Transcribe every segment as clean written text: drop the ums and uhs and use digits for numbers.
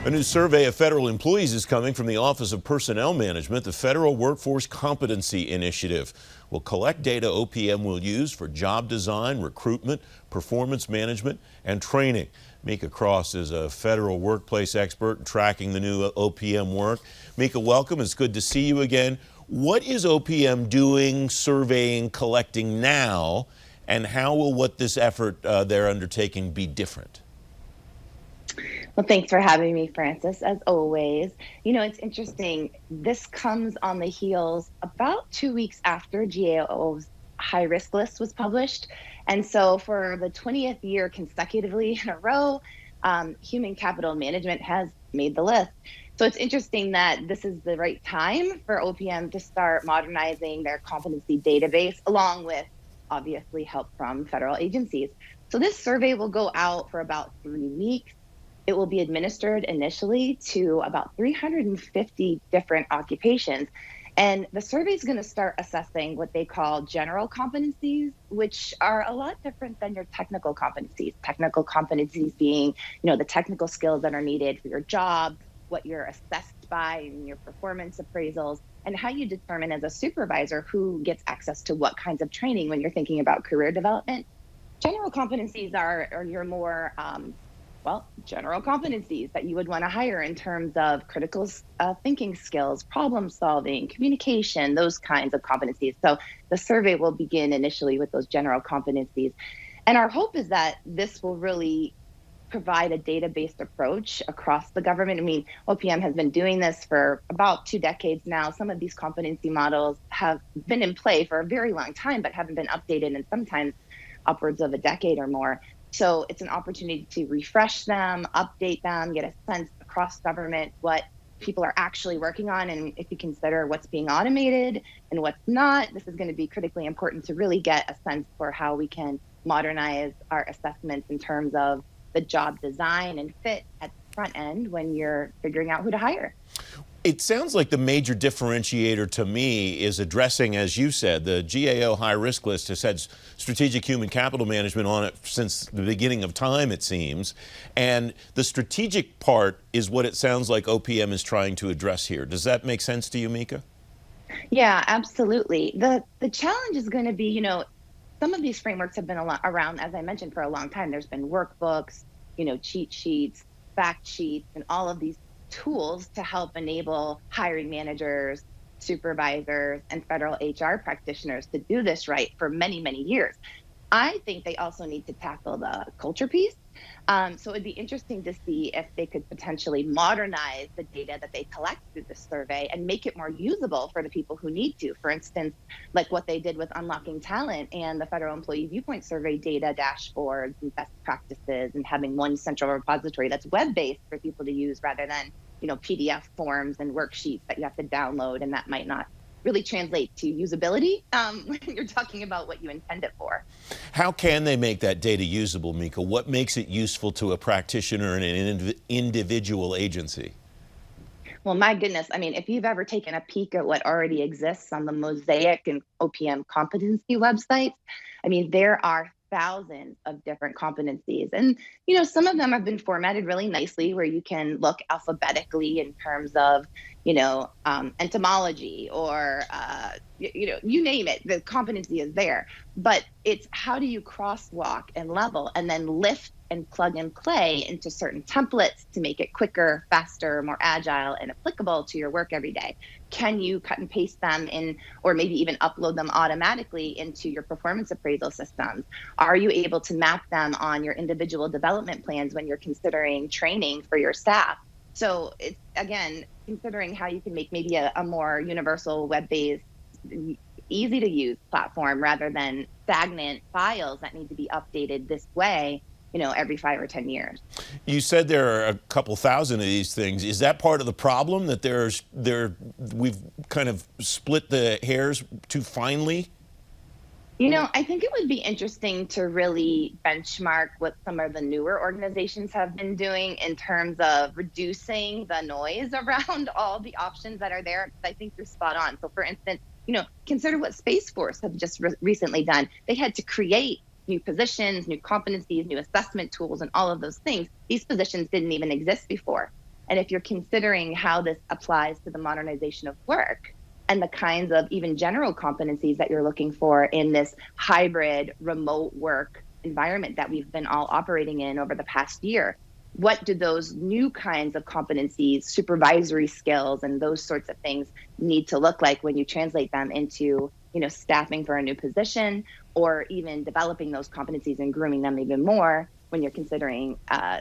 A new survey of federal employees is coming from the Office of Personnel Management. The Federal Workforce Competency Initiative will collect data OPM will use for job design, recruitment, performance management, and training. Mika Cross is a federal workplace expert tracking the new OPM work. Mika, welcome. It's good to see you again. What is OPM doing, surveying, collecting now, and how will what this effort they're undertaking be different? Well, thanks for having me, Francis, as always. You know, it's interesting. This comes on the heels about 2 weeks after GAO's high-risk list was published. And so for the 20th year consecutively in a row, human capital management has made the list. So it's interesting that this is the right time for OPM to start modernizing their competency database, along with, obviously, help from federal agencies. So this survey will go out for about 3 weeks. It will be administered initially to about 350 different occupations. And the survey is going to start assessing what they call general competencies, which are a lot different than your technical competencies. Technical competencies being, the technical skills that are needed for your job, what you're assessed by in your performance appraisals, and how you determine as a supervisor who gets access to what kinds of training when you're thinking about career development. General competencies are your more general competencies that you would want to hire in terms of critical thinking skills, problem solving, communication, those kinds of competencies. So the survey will begin initially with those general competencies. And our hope is that this will really provide a data-based approach across the government. I mean, OPM has been doing this for about 2 decades now. Some of these competency models have been in play for a very long time, but haven't been updated in sometimes upwards of a decade or more. So it's an opportunity to refresh them, update them, get a sense across government what people are actually working on. And if you consider what's being automated and what's not, this is going to be critically important to really get a sense for how we can modernize our assessments in terms of the job design and fit at the front end when you're figuring out who to hire. It sounds like the major differentiator to me is addressing, as you said, the GAO high-risk list has had strategic human capital management on it since the beginning of time, it seems. And the strategic part is what it sounds like OPM is trying to address here. Does that make sense to you, Mika? Yeah, absolutely. The challenge is going to be, some of these frameworks have been around, as I mentioned, for a long time. There's been workbooks, cheat sheets, fact sheets, and all of these tools to help enable hiring managers, supervisors, and federal HR practitioners to do this right for many, many years. I think they also need to tackle the culture piece. So it'd be interesting to see if they could potentially modernize the data that they collect through this survey and make it more usable for the people who need to. For instance, like what they did with Unlocking Talent and the Federal Employee Viewpoint Survey data dashboards and best practices, and having one central repository that's web-based for people to use rather than, PDF forms and worksheets that you have to download, and that might not really translate to usability when you're talking about what you intend it for. How can they make that data usable, Mika? What makes it useful to a practitioner and an individual agency? Well, my goodness, I mean, if you've ever taken a peek at what already exists on the Mosaic and OPM competency websites, I mean, there are thousands of different competencies. And, some of them have been formatted really nicely where you can look alphabetically in terms of, entomology or, you name it, the competency is there. But it's how do you crosswalk and level and then lift and plug and play into certain templates to make it quicker, faster, more agile, and applicable to your work every day? Can you cut and paste them in, or maybe even upload them automatically into your performance appraisal systems? Are you able to map them on your individual development plans when you're considering training for your staff? So it's, again, considering how you can make maybe a more universal web-based, easy to use platform rather than stagnant files that need to be updated this way, every 5 or 10 years. You said there are a couple thousand of these things. Is that part of the problem, that we've kind of split the hairs too finely? I think it would be interesting to really benchmark what some of the newer organizations have been doing in terms of reducing the noise around all the options that are there. I think you're spot on. So for instance, consider what Space Force have just recently done. They had to create new positions, new competencies, new assessment tools, and all of those things. These positions didn't even exist before. And if you're considering how this applies to the modernization of work and the kinds of even general competencies that you're looking for in this hybrid remote work environment that we've been all operating in over the past year, what do those new kinds of competencies, supervisory skills, and those sorts of things need to look like when you translate them into, staffing for a new position, or even developing those competencies and grooming them even more when you're considering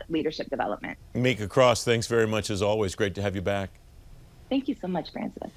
leadership development. Mika Cross, thanks very much as always. Great to have you back. Thank you so much, Francis.